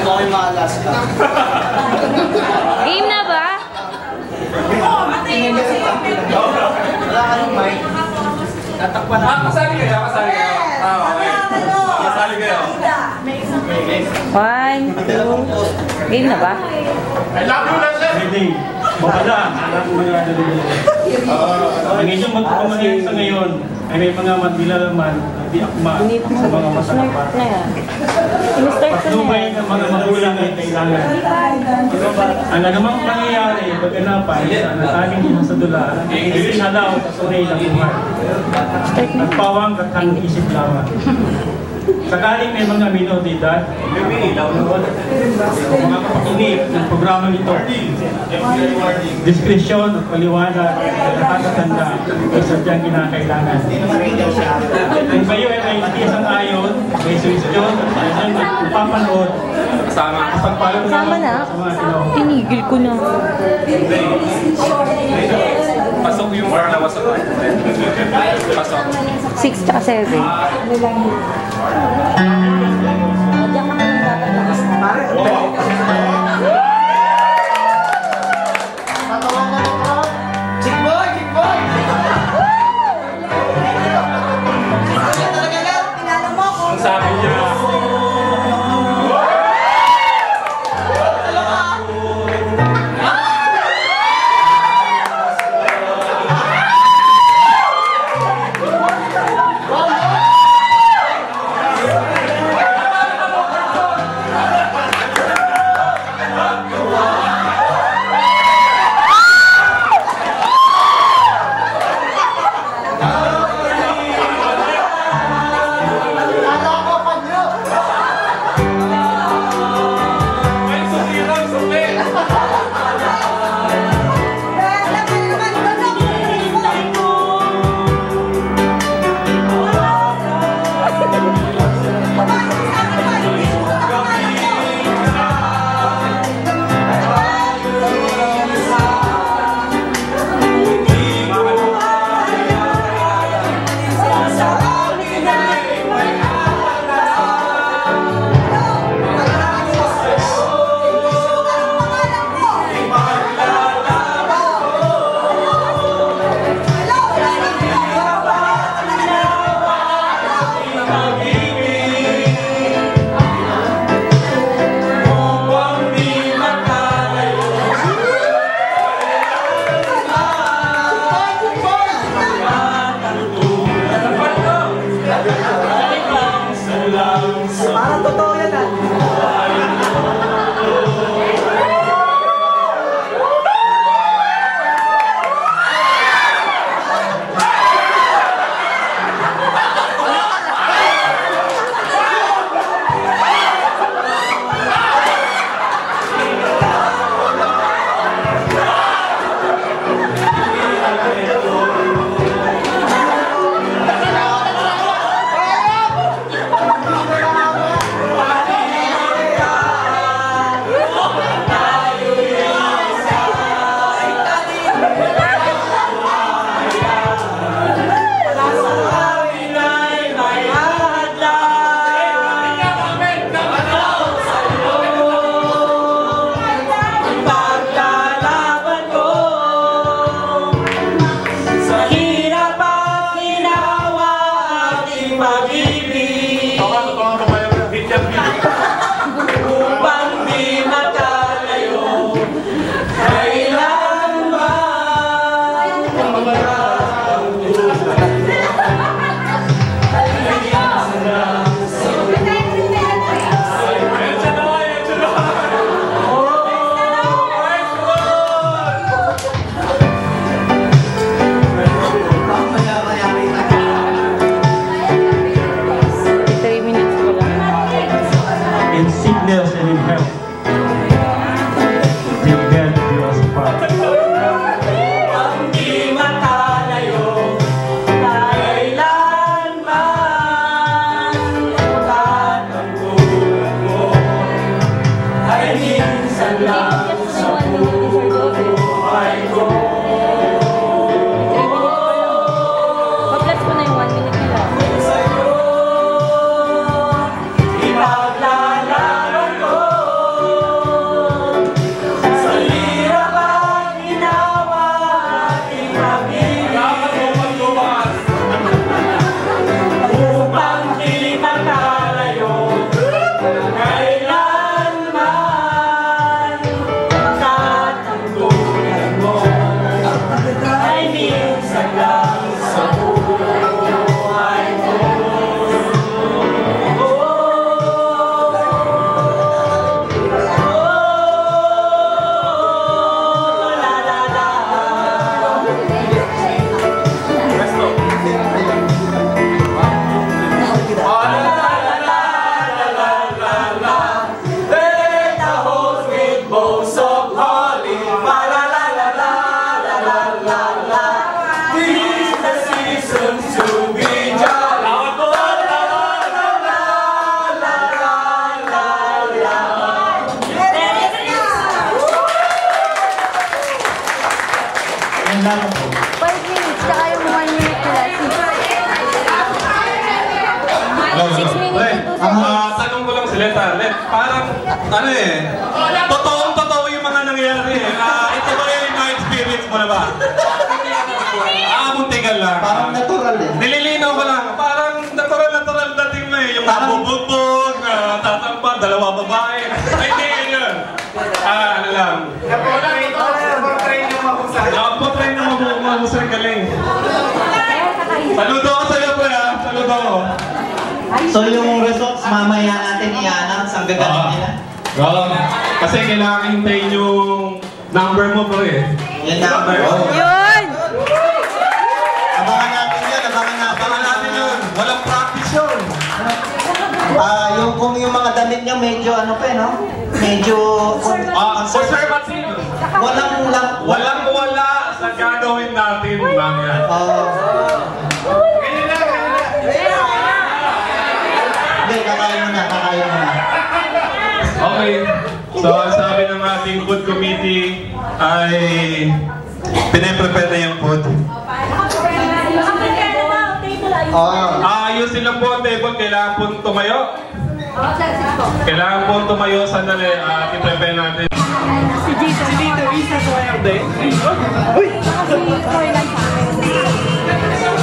mo kayo maalas ka. Game na ba? Wala ka ng mic. Tatakpan na. Kasali kayo, kasali kayo. Okay. Kasali kayo. 1, 2. Game na ba? I love you na siya. Hindi. Bakala. Alam mo mga nalilito. Ang inyong magpapamahiyan sa ngayon ay may mga madilalaman na di akma sa mga masakapa. Na yan. Start ko na Patnubay yan. ng mga magulang ay kailangan. Ang anumang pangyayari pagkanapan sa nataging niya sa dula ay isinalaw sa sunay ng buhay. Nagpawang katang isip lamang. Sakaling may mga minoridad, mga kapakinig ng programa nito, diskresyon at paliwanag at nakakatanda ay sadyang kinakailangan. Kung kayo ay may isang-ayon, may suwisyon at sadyang magpapanood, Kasama na. Tinigil ko na. Pasok yung war na wasok. Pasok. 6 tsaka 7. Chick boy! Chick boy! Ang sabi niya, Parang totoo yan ah. Minutes. 1 minute na lang. ipaglalalaban ko. Kailangan po. 5 minutes, tsaka yung 1 minute nila. 6 minutes to 2 seconds. Tanong ko lang si Let, parang, ano eh, totoo yung mga nangyayari eh. Ito ba yung mga experience mo na ba? Muntikan lang. Parang natural eh. Nililinaw ko lang, parang natural dating mo eh. Yung mabubugbog, tatampan, dalawa babae. Ay, hindi yun. Ano lang. Napotrain na mabusay galing. Saludo ako sa'yo, pre ha. Saludo ako. So yung results mamaya natin i-announce ang gagaling nila. Oo. Kasi kailangan hintayin yung number mo, pre. Yan number. Yun! Abangan natin yun, Abangan natin yun. Walang practice yun. Kung yung mga damit nyo medyo ano pa no? Medyo Conservative. Walang-wala sa gagawin natin, mga. Hindi, kakain mo na. Okay. So, ang sabi ng ating food committee ay pinaprepare na yung food. Ayusin lang po ang table. Kailangan po tumayo. Kailangan po tumayo. Sandali. I-prepare natin. Si Dito, isa sa walang day. Uy! Kasi Corlan sa akin.